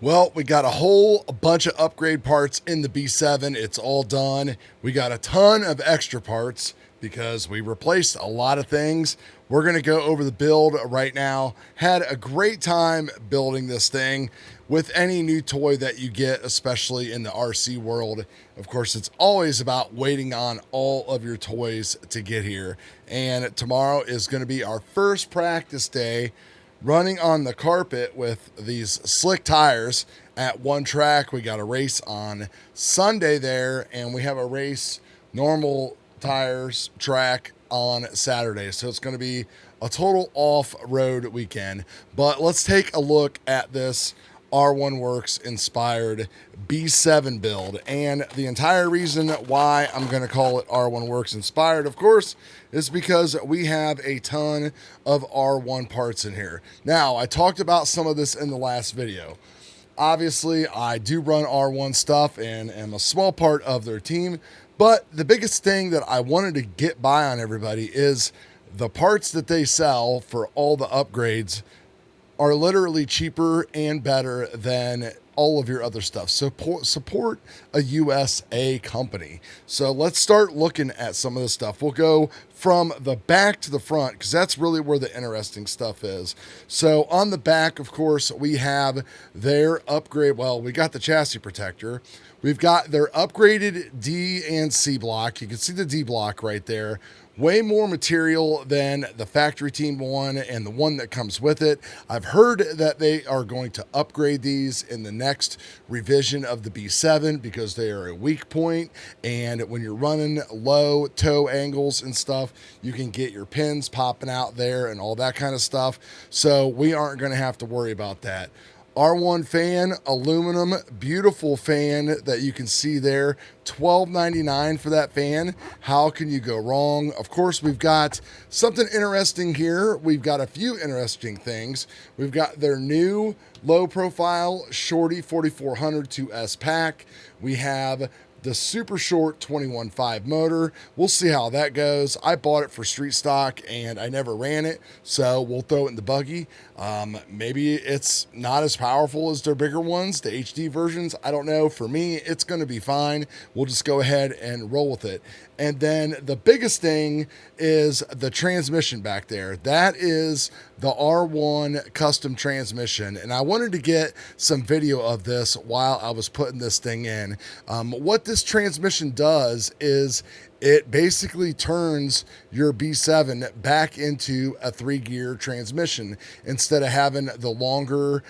Well, we got a whole bunch of upgrade parts in the B7. It's all done. We got a ton of extra parts because we replaced a lot of things. We're going to go over the build right now. Had a great time building this thing. With any new toy that you get, especially in the RC world, of course, it's always about waiting on all of your toys to get here. And tomorrow is going to be our first practice day running on the carpet with these slick tires at one track. We got a race on Sunday there, and we have a race normal tires track on Saturday. So it's going to be a total off-road weekend. But let's take a look at this R1 Works inspired B7 build, and the entire reason why I'm going to call it R1 Works inspired, of course, is because we have a ton of R1 parts in here. Now, I talked about some of this in the last video. Obviously, I do run R1 stuff and am a small part of their team, but the biggest thing that I wanted to get by on everybody is the parts that they sell for all the upgrades are literally cheaper and better than all of your other stuff. So support a USA company. So let's start looking at some of the stuff. We'll go from the back to the front because that's really where the interesting stuff is. So on the back, of course, we have their upgrade. Well, we got the chassis protector. We've got their upgraded D and C block. You can see the D block right there. Way more material than the factory team one and the one that comes with it. I've heard that they are going to upgrade these in the next revision of the B7 because they are a weak point, and when you're running low toe angles and stuff, you can get your pins popping out there and all that kind of stuff. So we aren't going to have to worry about that. R1 fan, aluminum, beautiful fan that you can see there. $12.99 for that fan. How can you go wrong? Of course, we've got something interesting here. We've got a few interesting things. We've got their new low profile Shorty 4400 2S pack. We have the super short 21.5 motor. We'll see how that goes. I bought it for street stock and I never ran it, so we'll throw it in the buggy. Maybe it's not as powerful as their bigger ones, the HD versions. I don't know. For me, it's going to be fine. We'll just go ahead and roll with it. And then the biggest thing is the transmission back there. That is the R1 custom transmission. And I wanted to get some video of this while I was putting this thing in. What this transmission does is it basically turns your B7 back into a 3-gear transmission instead of having the longer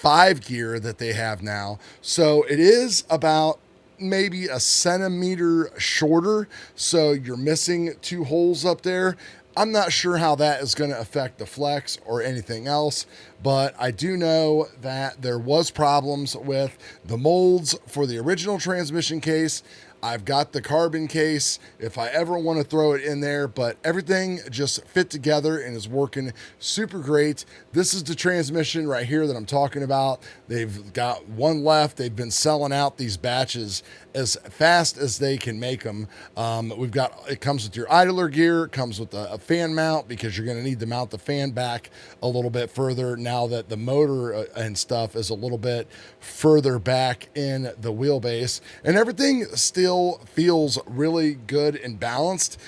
5-gear that they have now. So it is about maybe a centimeter shorter, so you're missing 2 holes up there. I'm not sure how that is going to affect the Flex or anything else, but I do know that there was problems with the molds for the original transmission case. I've got the carbon case if I ever want to throw it in there, but everything just fit together and is working super great. This is the transmission right here that I'm talking about. They've got one left. They've been selling out these batches as fast as they can make them. It comes with your idler gear. It comes with a fan mount because you're going to need to mount the fan back a little bit further now that the motor and stuff is a little bit further back in the wheelbase, and everything still feels really good and balanced.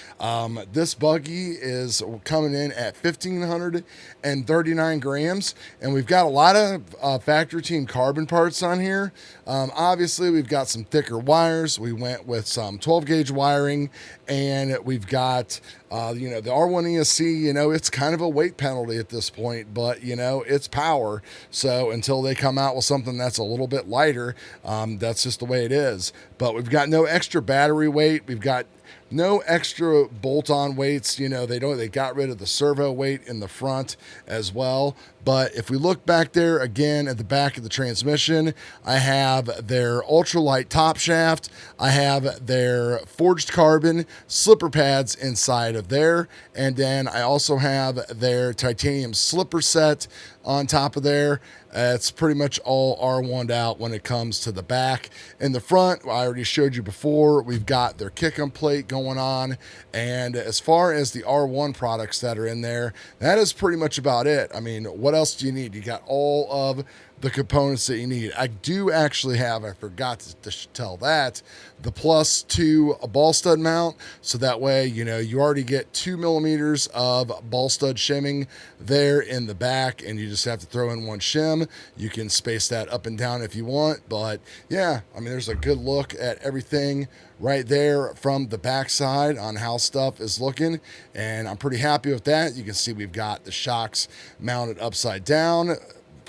This buggy is coming in at 1,539 grams, and we've got a lot of factory team carbon parts on here. Obviously, we've got some thicker wires. We went with some 12 gauge wiring, and we've got the R1 ESC, it's kind of a weight penalty at this point, but it's power. So until they come out with something that's a little bit lighter, that's just the way it is. But we've got no extra battery weight. We've got no extra bolt-on weights. They got rid of the servo weight in the front as well. But if we look back there again at the back of the transmission, I have their ultralight top shaft. I have their forged carbon slipper pads inside of there. And then I also have their titanium slipper set on top of there. It's pretty much all R1'd out when it comes to the back. In the front, I already showed you before, we've got their kick-em plate going on. And as far as the R1 products that are in there, that is pretty much about it. I mean, what else do you need? You got all of the components that you need. I do actually have, I forgot to tell that, the +2 ball stud mount. So that way, you know, you already get 2 millimeters of ball stud shimming there in the back, and you just have to throw in one shim. You can space that up and down if you want. But yeah, I mean, there's a good look at everything right there from the backside on how stuff is looking, and I'm pretty happy with that. You can see we've got the shocks mounted upside down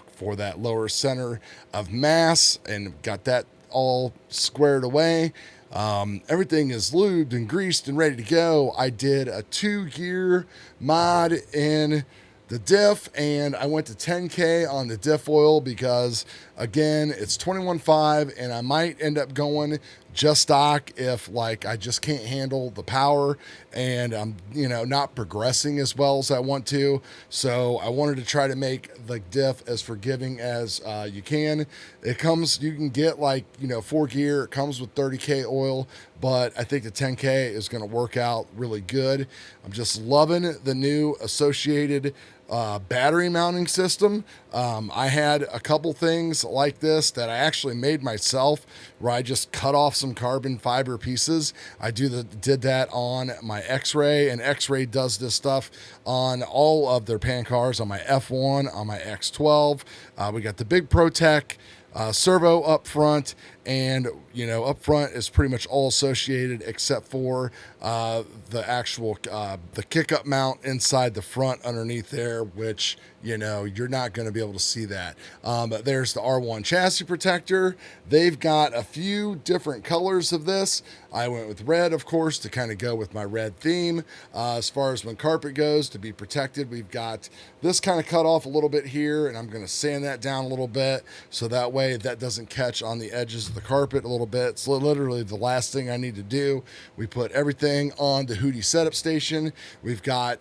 for that lower center of mass, and got that all squared away. Everything is lubed and greased and ready to go. I did a 2-gear mod in the diff, and I went to 10K on the diff oil because, again, it's 21.5, and I might end up going just stock if, like, I just can't handle the power and I'm, you know, not progressing as well as I want to. So I wanted to try to make the diff as forgiving as you can. It comes, you can get, like, you know, 4-gear. It comes with 30K oil, but I think the 10K is going to work out really good. I'm just loving the new associated battery mounting system. I had a couple things like this that I actually made myself, where I just cut off some carbon fiber pieces. I did that on my X-Ray, and X-Ray does this stuff on all of their pan cars, on my F1, on my X12. We got the big ProTech servo up front, and, you know, up front is pretty much all associated except for the actual the kick-up mount inside the front underneath there, which, you know, you're not going to be able to see that. But there's the R1 chassis protector. They've got a few different colors of this. I went with red, of course, to kind of go with my red theme. As far as when carpet goes, to be protected, we've got this kind of cut off a little bit here, and I'm going to sand that down a little bit so that way that doesn't catch on the edges of the carpet a little bit. It's literally the last thing I need to do. We put everything on the Hootie setup station. We've got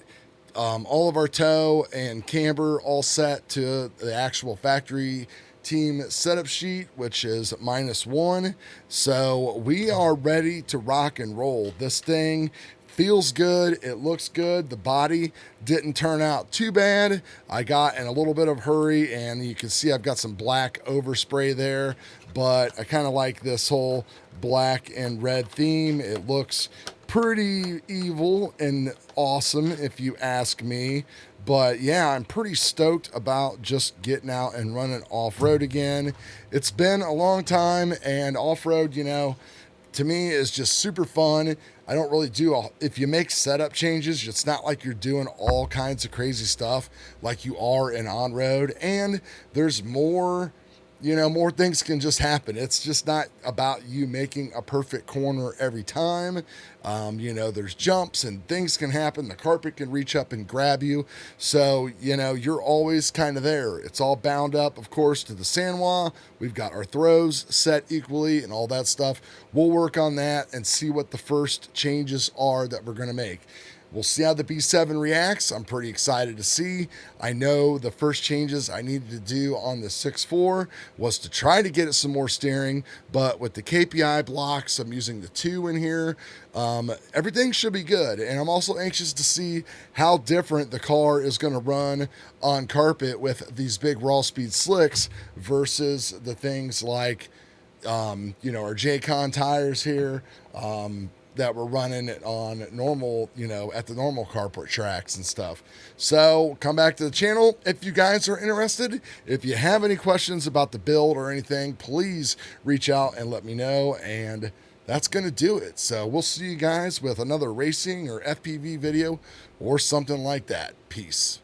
all of our toe and camber all set to the actual factory team setup sheet, which is -1. So we are ready to rock and roll. This thing feels good. It looks good. The body didn't turn out too bad. I got in a little bit of hurry, and you can see I've got some black overspray there, but I kind of like this whole black and red theme. It looks pretty evil and awesome, if you ask me. But yeah, I'm pretty stoked about just getting out and running off-road again. It's been a long time, and off-road, you know, to me is just super fun. I don't really do, if you make setup changes, it's not like you're doing all kinds of crazy stuff like you are in on-road, and there's more, you know, more things can just happen. It's just not about you making a perfect corner every time. You know, there's jumps and things can happen. The carpet can reach up and grab you. So, you know, you're always kind of there. It's all bound up, of course, to the Sanwa. We've got our throws set equally and all that stuff. We'll work on that and see what the first changes are that we're going to make. We'll see how the B7 reacts. I'm pretty excited to see. I know the first changes I needed to do on the 6.4 was to try to get it some more steering, but with the KPI blocks, I'm using the 2 in here. Everything should be good, and I'm also anxious to see how different the car is going to run on carpet with these big raw speed slicks versus the things like, you know, our J-Con tires here, that we're running it on normal, you know, at the normal carport tracks and stuff. So come back to the channel if you guys are interested. If you have any questions about the build or anything, please reach out and let me know. And that's going to do it. So we'll see you guys with another racing or FPV video or something like that. Peace.